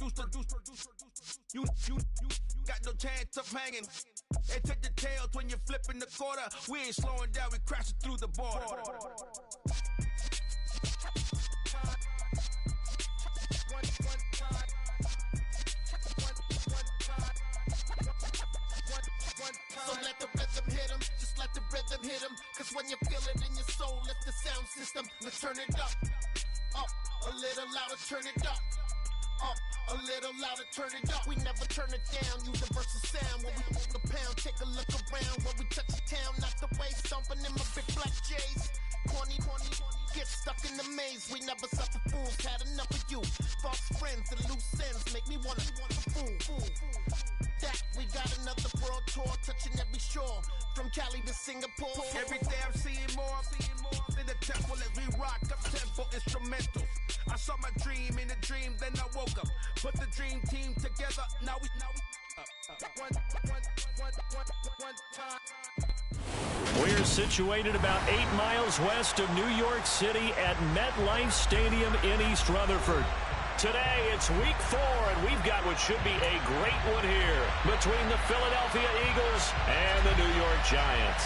You got no chance of hanging. They take the tails when you're flipping the quarter. We ain't slowing down, we crashing through the border. So let the rhythm hit him, just let the rhythm hit him. Cause when you feel it in your soul, lift the sound system. Let's turn it up, a little louder, turn it up. A little louder, turn it up. We never turn it down, universal sound. When we hold the pound, take a look around. When we touch the town, not the way, stomping in my big black J's. Corny, get stuck in the maze. We never suffer fools, had enough of you. False friends and loose ends make me wanna fool. That we got another world tour, touching every shore, from Cali to Singapore. Every day I'm seeing more in the temple as we rock up tempo instrumentals. I saw my dream in a dream, then I woke up. Put the dream team together, now we one time. We're situated about 8 miles west of New York City at MetLife Stadium in East Rutherford. Today, it's week 4, and we've got what should be a great one here between the Philadelphia Eagles and the New York Giants.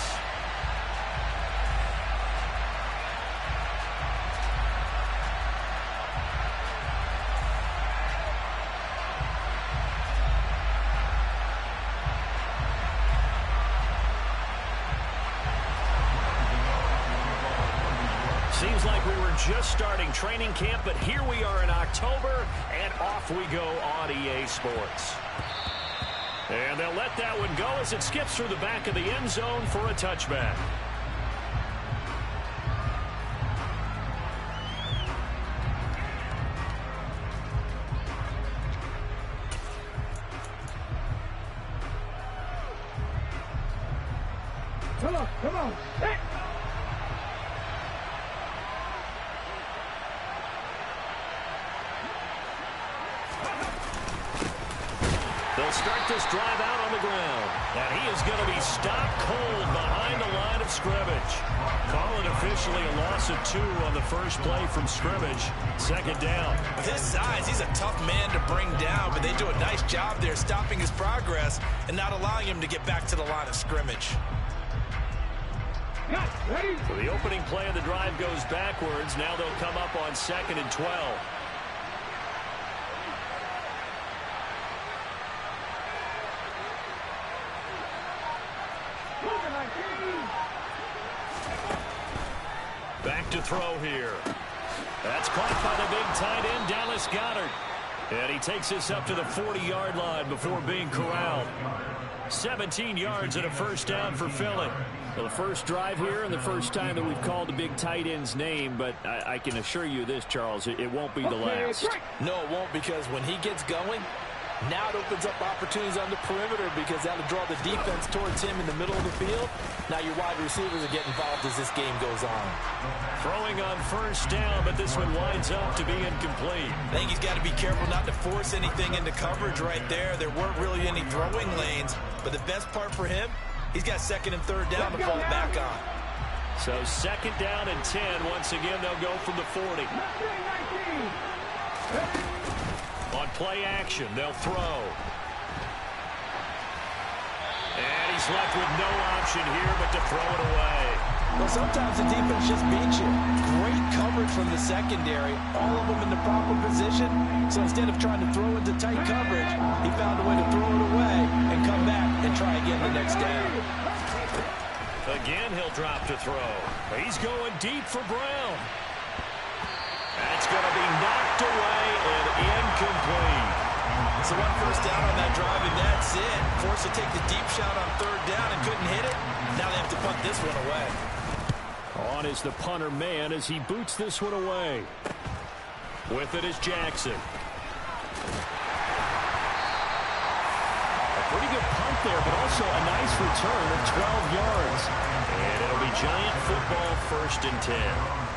Seems like we were just starting training camp, but here we are in October, and off we go on EA Sports. And they'll let that one go as it skips through the back of the end zone for a touchback. Come on. Hey. They'll start this drive out on the ground. And he is going to be stopped cold behind the line of scrimmage. Call it officially a loss of 2 on the first play from scrimmage. Second down. With his size, he's a tough man to bring down, but they do a nice job there stopping his progress and not allowing him to get back to the line of scrimmage. So the opening play of the drive goes backwards. Now they'll come up on 2nd and 12. Back to throw here. That's caught by the big tight end, Dallas Goedert. And he takes this up to the 40-yard line before being corralled. 17 yards and a first down for Philly. Well, the first drive here and the first time that we've called the big tight end's name, but I can assure you this, Charles, it won't be the last. No, it won't, because when he gets going, now it opens up opportunities on the perimeter because that'll draw the defense towards him in the middle of the field. Now your wide receivers are getting involved as this game goes on. Throwing on first down, but this one winds up to be incomplete. I think he's got to be careful not to force anything into coverage right there. There weren't really any throwing lanes, but the best part for him, he's got 2nd and 3rd down to fall back on. So 2nd down and 10. Once again, they'll go from the 40. On play action, they'll throw. And he's left with no option here but to throw it away. Well, sometimes the defense just beats you. Great coverage from the secondary. All of them in the proper position. So instead of trying to throw into tight coverage, he found a way to throw it away and come back and try again the next down. Again, he'll drop to throw. He's going deep for Brown. That's going to be knocked away and incomplete. So 1 first down on that drive, and that's it. Forced to take the deep shot on 3rd down and couldn't hit it. Now they have to punt this one away. On is the punter man as he boots this one away. With it is Jackson. A pretty good punt there, but also a nice return of 12 yards. And it'll be Giant football, 1st and 10.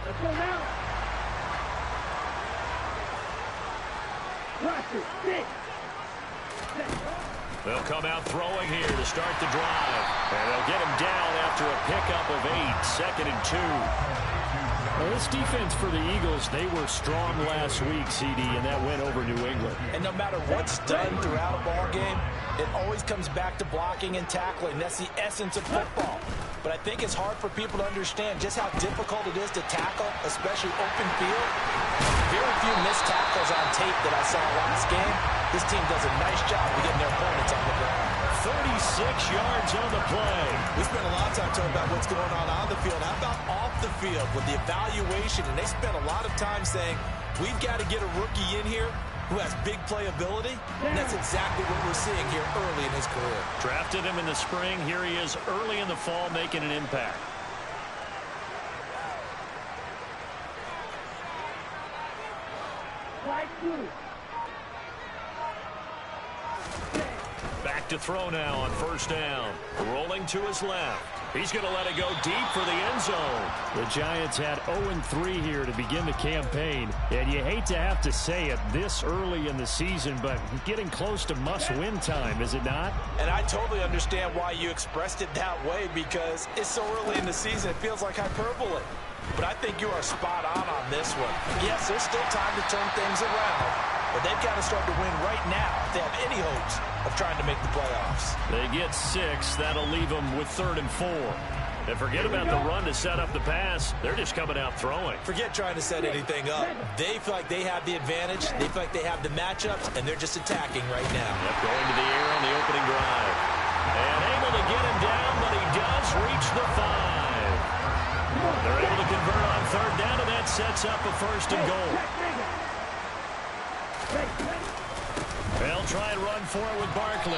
Let's go now. They'll come out throwing here to start the drive. And they'll get him down after a pickup of 8. 2nd and 2. Well, this defense for the Eagles, they were strong last week, CD, and that went over New England. And no matter what's done throughout a ball game, it always comes back to blocking and tackling. That's the essence of football. But I think it's hard for people to understand just how difficult it is to tackle, especially open field. Very few missed tackles on tape that I saw last game. This team does a nice job of getting their opponents on the ground. 36 yards on the play. We spent a lot of time talking about what's going on the field. How about off the field with the evaluation? And they spent a lot of time saying, we've got to get a rookie in here who has big playability. And that's exactly what we're seeing here early in his career. Drafted him in the spring. Here he is early in the fall making an impact. Back to throw now on first down. Rolling to his left. He's going to let it go deep for the end zone. The Giants had 0-3 here to begin the campaign. And you hate to have to say it this early in the season, but getting close to must-win time, is it not? And I totally understand why you expressed it that way, because it's so early in the season, it feels like hyperbole. But I think you are spot on this one. Yes, there's still time to turn things around, but they've got to start to win right now if they have any hopes of trying to make the playoffs. They get 6. That'll leave them with 3rd and 4. And forget about the run to set up the pass. They're just coming out throwing. Forget trying to set anything up. They feel like they have the advantage. They feel like they have the matchups, and they're just attacking right now. Yep, going to the air on the opening drive. And able to get him down, but he does reach the 5. They're able to convert on 3rd down, and that sets up a 1st and goal. They'll try and run for it with Barkley.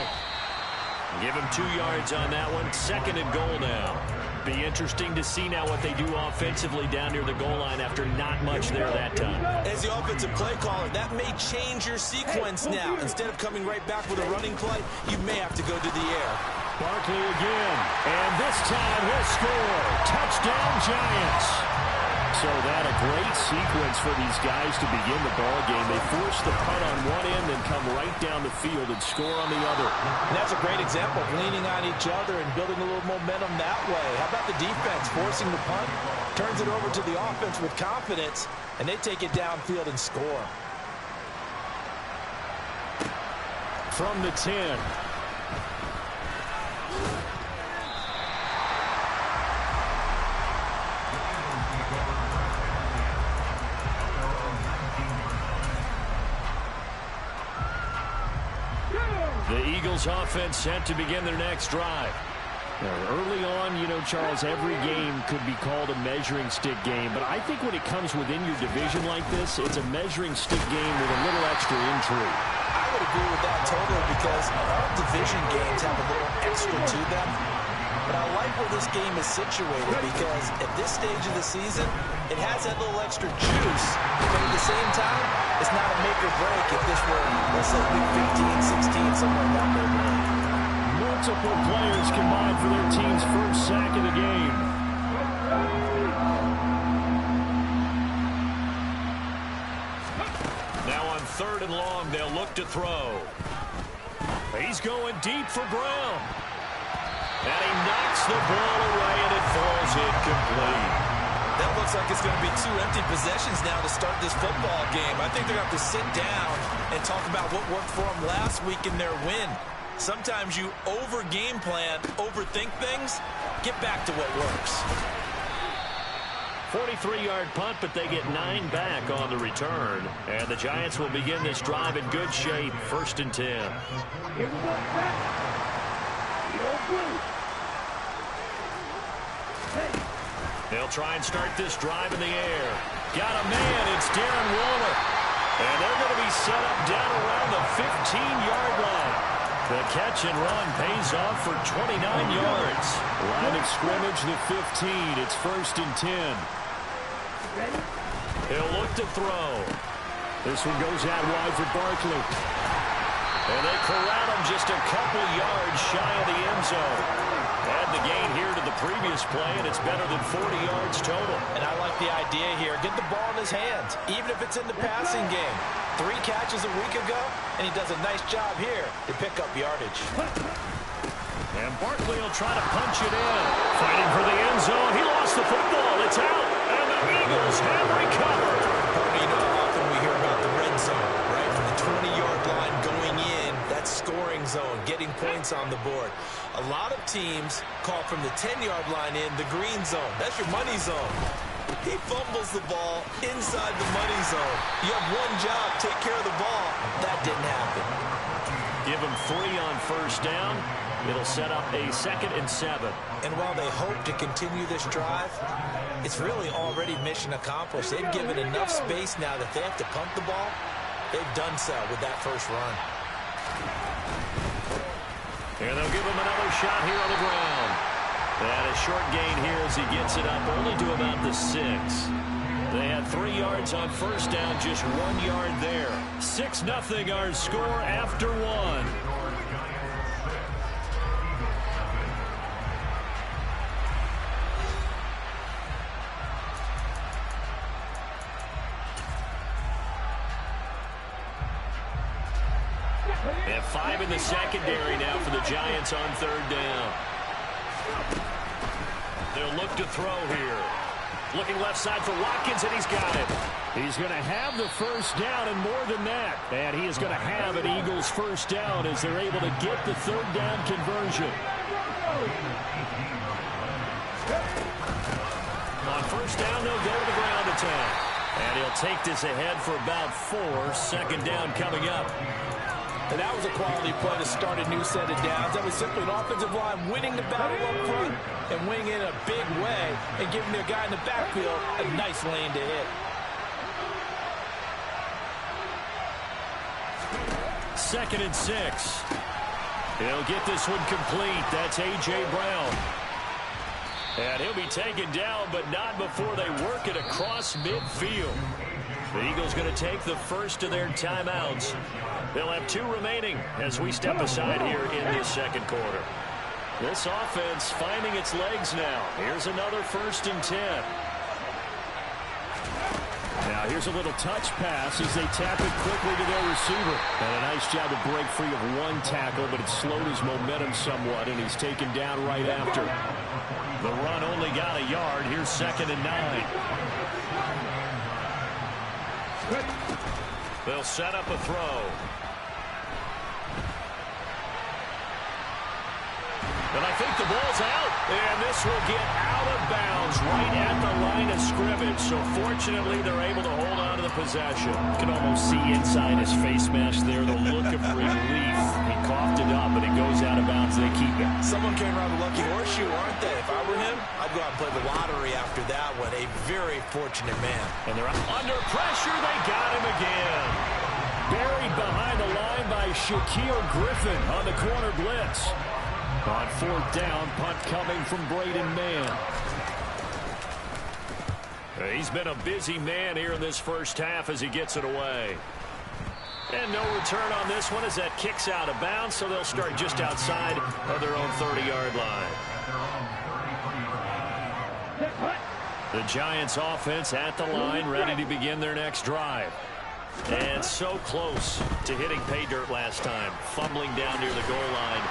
Give him 2 yards on that one. 2nd and goal now. Be interesting to see now what they do offensively down near the goal line after not much there that time. As the offensive play caller, that may change your sequence now. Instead of coming right back with a running play, you may have to go to the air. Barkley again, and this time he'll score. Touchdown, Giants. So that a great sequence for these guys to begin the ball game. They force the punt on one end and come right down the field and score on the other. And that's a great example of leaning on each other and building a little momentum that way. How about the defense forcing the punt? Turns it over to the offense with confidence, and they take it downfield and score. From the 10. The Eagles offense set to begin their next drive. Now, early on, you know, Charles, every game could be called a measuring stick game, but I think when it comes within your division like this, it's a measuring stick game with a little extra intrigue. I would agree with that totally, because all division games have a little extra to them. But I like where this game is situated, because at this stage of the season, it has that little extra juice. But at the same time, it's not a make or break if this were, let's say, week 15, 16, something like that. Multiple players combined for their team's first sack of the game. Now on 3rd and long, they'll look to throw. He's going deep for Brown. And he knocks the ball away, and it falls incomplete. That looks like it's going to be 2 empty possessions now to start this football game. I think they're going to have to sit down and talk about what worked for them last week in their win. Sometimes you over-game plan, overthink things. Get back to what works. 43-yard punt, but they get 9 back on the return. And the Giants will begin this drive in good shape. 1st and 10. They'll try and start this drive in the air. Got a man. It's Darren Waller. And they're going to be set up down around the 15-yard line. The catch and run pays off for 29 yards. Line of scrimmage, the 15. It's 1st and 10. He'll look to throw. This one goes out wide for Barkley. And they corral him just a couple yards shy of the end zone. Add the gain here to the previous play, and it's better than 40 yards total. And I like the idea here. Get the ball in his hands, even if it's in the passing game. 3 catches a week ago, and he does a nice job here to pick up yardage. And Barkley will try to punch it in. Fighting for the end zone. He lost the football. It's out. And the Eagles Eagles have recovered. You know how often we hear about the red zone, right? From the 20-yard line going in, that's scoring zone, getting points on the board. A lot of teams call from the 10-yard line in the green zone. That's your money zone. He fumbles the ball inside the money zone. You have one job, take care of the ball. That didn't happen. Give him 3 on first down. It'll set up a 2nd and 7. And while they hope to continue this drive, it's really already mission accomplished. They've given enough space now that they have to punt the ball. They've done so with that first run. And they'll give him another shot here on the ground. And a short gain here as he gets it up only to about the 6. They had 3 yards on first down, just 1 yard there. 6-0 our score after 1. And 5 in the secondary now for the Giants on 3rd down. They'll look to throw here. Looking left side for Watkins, and he's got it. He's going to have the first down and more than that. And he is going to have an Eagles first down as they're able to get the 3rd down conversion. On first down, they'll go to the ground attack. And he'll take this ahead for about 4. 2nd down coming up. And that was a quality play to start a new set of downs. That was simply an offensive line winning the battle up front and winning it in a big way and giving their guy in the backfield a nice lane to hit. 2nd and 6. He'll get this one complete. That's A.J. Brown. And he'll be taken down, but not before they work it across midfield. The Eagles going to take the first of their timeouts. They'll have 2 remaining as we step aside here in this 2nd quarter. This offense finding its legs now. Here's another 1st and 10. Now here's a little touch pass as they tap it quickly to their receiver. And a nice job to break free of 1 tackle, but it slowed his momentum somewhat, and he's taken down right after. The run only got a yard. Here's 2nd and 9. They'll set up a throw. And I think the ball's out. And this will get out of bounds right at the line of scrimmage. So fortunately, they're able to hold on to the possession. You can almost see inside his face mask there the look of relief. He coughed it up, but it goes out of bounds. They keep it. Someone came around the lucky horseshoe, aren't they? If I were him, I'd go out and play the lottery after that one. A very fortunate man. And they're under pressure. They got him again. Buried behind the line by Shaquille Griffin on the corner blitz. On 4th down, punt coming from Braden Mann. He's been a busy man here in this first half as he gets it away. And no return on this one as that kicks out of bounds, so they'll start just outside of their own 30-yard line. The Giants offense at the line, ready to begin their next drive. And so close to hitting pay dirt last time, fumbling down near the goal line.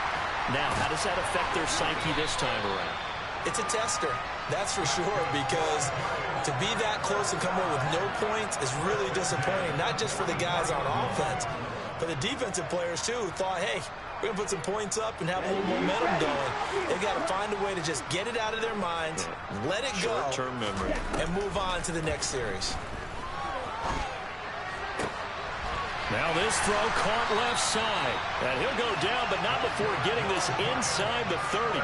Now, how does that affect their psyche this time around? It's a tester, that's for sure, because to be that close and come away with no points is really disappointing, not just for the guys on offense, but the defensive players, too, who thought, hey, we're going to put some points up and have a little momentum going. They've got to find a way to just get it out of their minds, let it go, short-term memory, and move on to the next series. Now this throw caught left side. And he'll go down, but not before getting this inside the 30.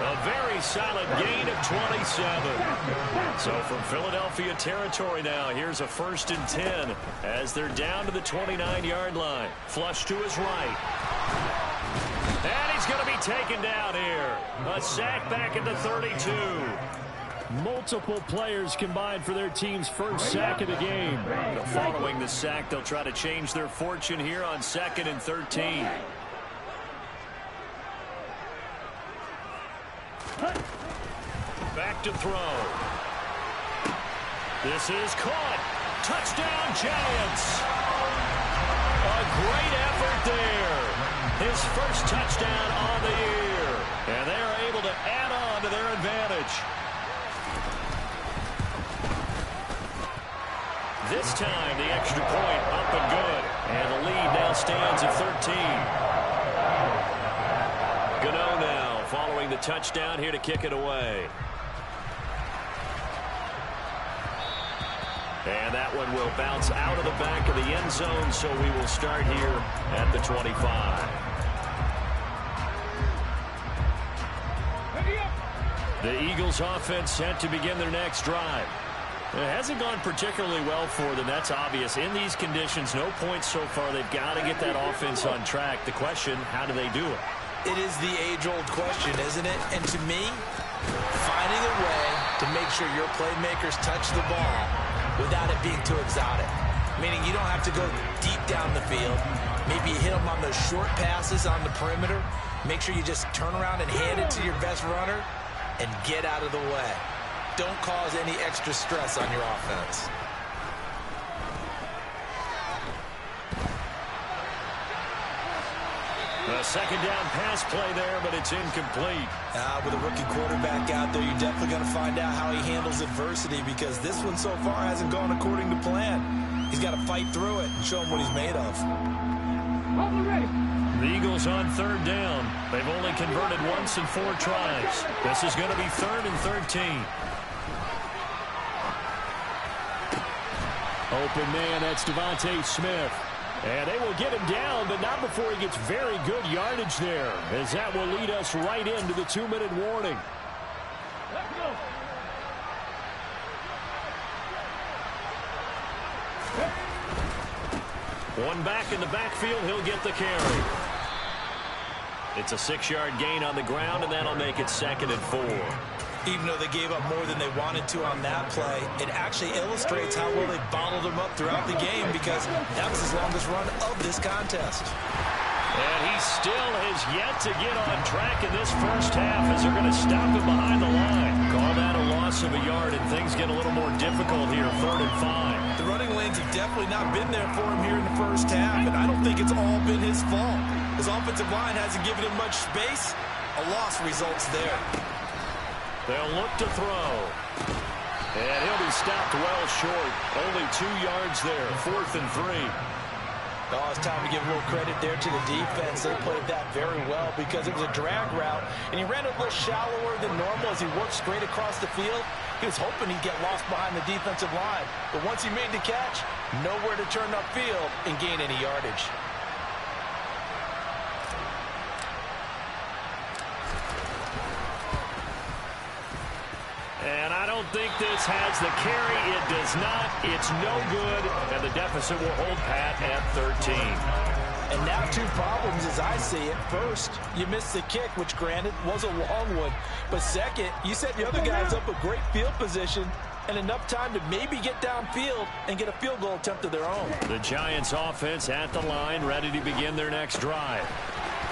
A very solid gain of 27. So from Philadelphia territory now, here's a 1st and 10 as they're down to the 29-yard line. Flush to his right. And he's going to be taken down here. A sack back at the 32. Multiple players combined for their team's first sack of the game. Following the sack, they'll try to change their fortune here on 2nd and 13. Back to throw. This is caught. Touchdown, Giants. A great effort there. His first touchdown on the year. And they are able to add on to their advantage. this time the extra point up and good. And the lead now stands at 13. Gano now following the touchdown here to kick it away. And that one will bounce out of the back of the end zone, so we will start here at the 25. The Eagles offense set to begin their next drive. It hasn't gone particularly well for them. That's obvious. In these conditions, no points so far. They've got to get that offense on track. The question, how do they do it? It is the age-old question, isn't it? And to me, finding a way to make sure your playmakers touch the ball without it being too exotic. Meaning you don't have to go deep down the field. Maybe you hit them on those short passes on the perimeter. Make sure you just turn around and hand it to your best runner and get out of the way. Don't cause any extra stress on your offense. A second down pass play there, but it's incomplete. With a rookie quarterback out there, you're definitely going to find out how he handles adversity, because this one so far hasn't gone according to plan. He's got to fight through it and show him what he's made of. The Eagles on third down. They've only converted once in 4 tries. This is going to be 3rd and 13. Open man, that's Devontae Smith. And they will get him down, but not before he gets very good yardage there, as that will lead us right into the 2-minute warning. Let's go. One back in the backfield, he'll get the carry. It's a 6-yard gain on the ground, and that'll make it 2nd and 4. Even though they gave up more than they wanted to on that play, it actually illustrates how well they bottled him up throughout the game, because that was his longest run of this contest. And he still has yet to get on track in this first half, as they're going to stop him behind the line. Call that a loss of a yard, and things get a little more difficult here, 3rd and 5. The running lanes have definitely not been there for him here in the first half, and I don't think it's all been his fault. His offensive line hasn't given him much space. A loss results there. They'll look to throw. And he'll be stopped well short. Only 2 yards there. 4th and 3. Oh, it's time to give a little credit there to the defense. They played that very well, because it was a drag route, and he ran a little shallower than normal as he worked straight across the field. He was hoping he'd get lost behind the defensive line. But once he made the catch, nowhere to turn upfield and gain any yardage. And I don't think this has the carry. It does not. It's no good. And the deficit will hold pat at 13. And now 2 problems as I see it. First, you missed the kick, which granted was a long one. But second, you set the other guys up a great field position and enough time to maybe get downfield and get a field goal attempt of their own. The Giants offense at the line, ready to begin their next drive.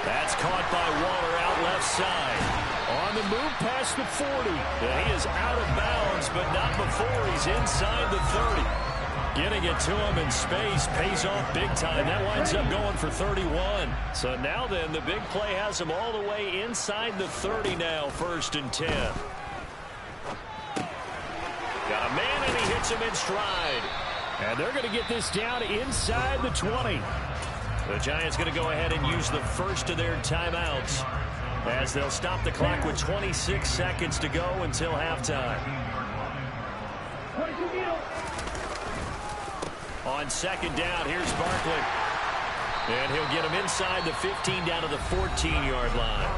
That's caught by Waller out left side. On the move past the 40. He is out of bounds, but not before he's inside the 30. Getting it to him in space pays off big time. That winds up going for 31. So now then, the big play has him all the way inside the 30 now, 1st and 10. Got a man, and he hits him in stride. And they're going to get this down inside the 20. The Giants going to go ahead and use the first of their timeouts, as they'll stop the clock with 26 seconds to go until halftime. On 2nd down, here's Barkley. And he'll get him inside the 15 down to the 14-yard line.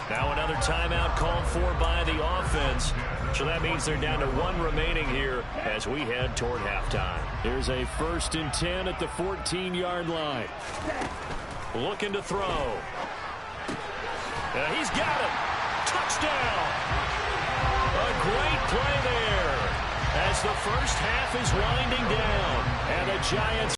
Now another timeout called for by the offense. So that means they're down to 1 remaining here as we head toward halftime. Here's a 1st and 10 at the 14-yard line. Looking to throw. He's got it. Touchdown. A great play there as the first half is winding down. And the Giants